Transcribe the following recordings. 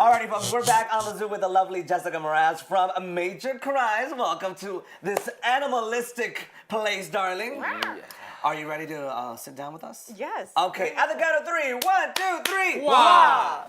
Alrighty, folks, we're back on the Zoo with the lovely Jessica Meraz from Major Crimes. Welcome to this animalistic place, darling. Yeah. Are you ready to sit down with us? Yes. Okay, at the count of 3. 1, 2, 3. Wow.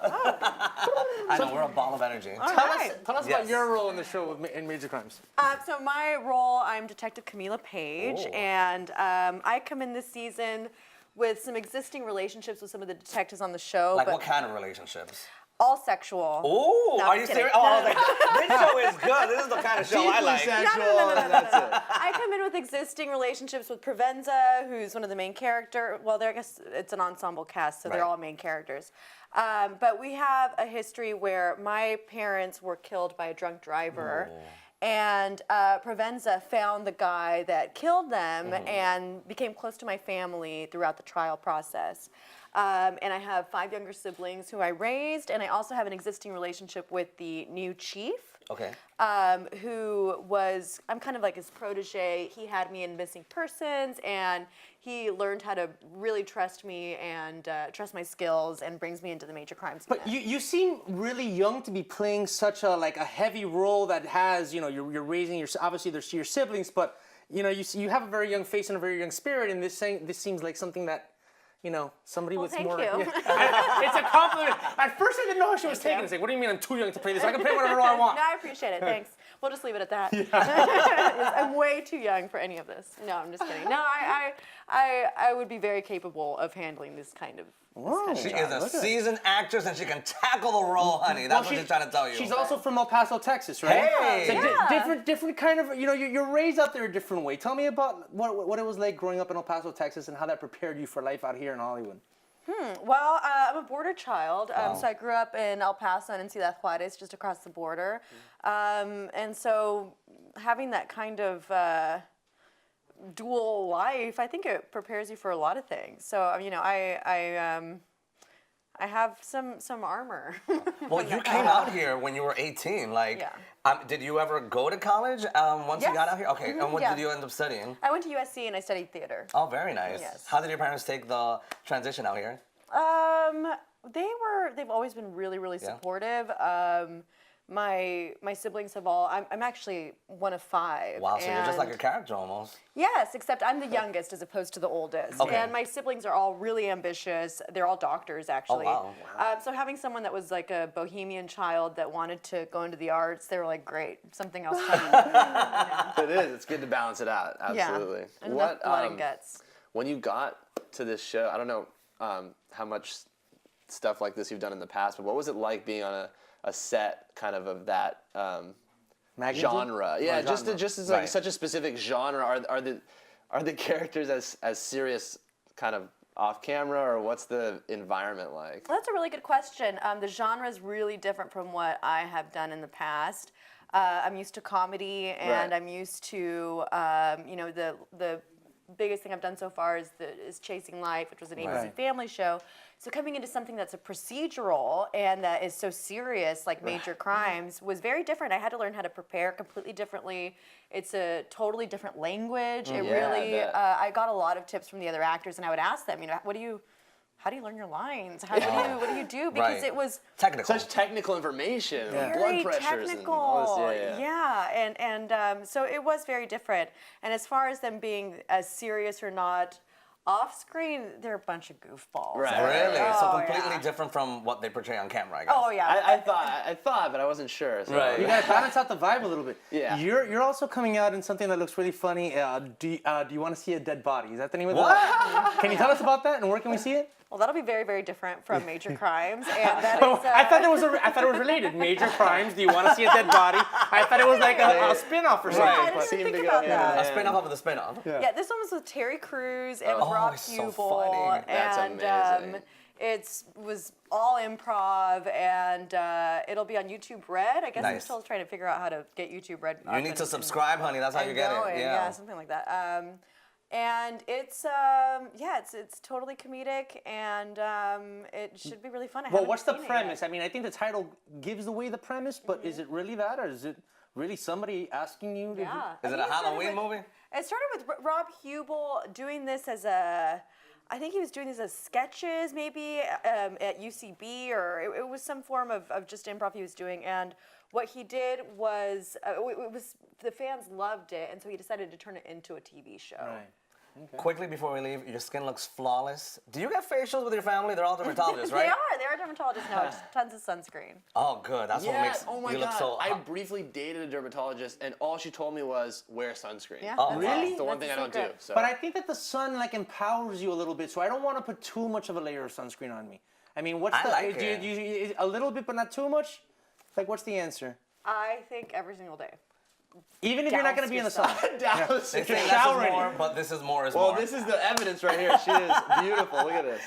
I know, we're a ball of energy. Tell us Yes. about your role in the show in Major Crimes. So my role, I'm Detective Camila Paige, and I come in this season with some existing relationships with some of the detectives on the show. Like but what kind of relationships? all sexual. Ooh, No, are I'm you kidding. serious? Oh, I was like, this show is good. This is the kind of show I like. No. That's it. I come in with existing relationships with Provenza, who's one of the main characters. Well, I guess it's an ensemble cast, so they're Right. all main characters. But we have a history where my parents were killed by a drunk driver. And Provenza found the guy that killed them and became close to my family throughout the trial process. And I have 5 younger siblings who I raised, and I also have an existing relationship with the new chief. Okay. Who was, I'm kind of like his protege. He had me in missing persons, and he learned how to really trust me and trust my skills, and brings me into the Major Crimes But unit. you seem really young to be playing such a heavy role that has, you're raising obviously there's your siblings, but you have a very young face and a very young spirit, and this seems like something that somebody with thank more. you. It's a compliment. At first, I didn't know how she was taking it. It's like, what do you mean I'm too young to play this? I can play whatever role I want. No, I appreciate it. Thanks. We'll just leave it at that. I'm way too young for any of this. No, I'm just kidding. No, I would be very capable of handling this kind of. She is a seasoned actress and she can tackle the role, honey. That's what she's trying to tell you. She's also from El Paso, Texas, right? Hey! So Yeah. different kind of, you're raised out there a different way. Tell me about what it was like growing up in El Paso, Texas, and how that prepared you for life out here in Hollywood. Well, I'm a border child, so I grew up in El Paso and in Ciudad Juarez, just across the border. And so having that kind of dual life, I think it prepares you for a lot of things. So, I have some armor. Well, you came out here when you were 18. Did you ever go to college once you got out here? Okay, and what did you end up studying? I went to USC and I studied theater. Oh, very nice. Yes. How did your parents take the transition out here? They've always been really, really supportive. My siblings have all, I'm actually one of 5. Wow, so you're just like a character almost. Yes, except I'm the youngest as opposed to the oldest. Okay. And my siblings are all really ambitious. They're all doctors, actually. Oh, wow. So having someone that was like a bohemian child that wanted to go into the arts, they were like, great, something else fun. It is. It's good to balance it out. Absolutely. Yeah, and enough blood and guts. When you got to this show, I don't know how much stuff like this you've done in the past, but what was it like being on a set kind of that genre? Yeah, just as like such a specific genre. Are the characters as serious kind of off camera, or what's the environment like? Well, that's a really good question. The genre is really different from what I have done in the past. I'm used to comedy, and I'm used to the biggest thing I've done so far is Chasing Life, which was an ABC Family show. So coming into something that's a procedural and that is so serious, like Major Crimes, was very different. I had to learn how to prepare completely differently. It's a totally different language. I got a lot of tips from the other actors, and I would ask them, how do you learn your lines? What do you do? Because it was technical. Such technical information, very blood pressures, technical. and all this. And so it was very different. And as far as them being as serious or not, off screen, they're a bunch of goofballs. Right. Really? So Oh, completely yeah. different from what they portray on camera, I guess. Oh yeah. I thought, but I wasn't sure. So. Right. You gotta balance out the vibe a little bit. Yeah. You're also coming out in something that looks really funny. Do you want to see a dead body? Is that the name of What? Can you tell us about that, and where can we see it? Well, that'll be very, very different from Major Crimes, and that Oh, is. I thought it was related. Major Crimes. Do you want to see a dead body? I thought it was like a spin-off or something. I didn't Seemed even to think go about hand in that. A spin-off of the spin-off. Yeah, this one was with Terry Crews and with Rob it's so Hubel, funny. That's and amazing. it was all improv, and it'll be on YouTube Red. I guess I'm Nice. still trying to figure out how to get YouTube Red. You need to subscribe, honey. That's how you get it. Yeah, something like that. And it's it's totally comedic, and it should be really fun. Well, what's the premise? I mean, I think the title gives away the premise, but is it really that, or is it really somebody asking you to? Yeah. Is it a Halloween movie? It started with Rob Hubel doing this as a I think he was doing these as sketches, maybe at UCB, or it was some form of just improv he was doing. And what he did was, the fans loved it, and so he decided to turn it into a TV show. Right. Okay. Quickly before we leave, your skin looks flawless. Do you get facials with your family? They're all dermatologists, right? They are dermatologists now. Just tons of sunscreen. Oh, good. That's what makes oh my you look God. so I hot. briefly dated a dermatologist, and all she told me was wear sunscreen. Yeah, Oh, that's really? That's the one that's thing the I don't do. secret. So. But I think that the sun like empowers you a little bit, so I don't want to put too much of a layer of sunscreen on me. I mean, what's I the like do it. you a little bit but not too much? Like, what's the answer? I think every single day. Even if you're not going to be in the sun. Dallas. They say less is showering. more, but this is more is Well, more. this is the evidence right here. She is beautiful. Look at this.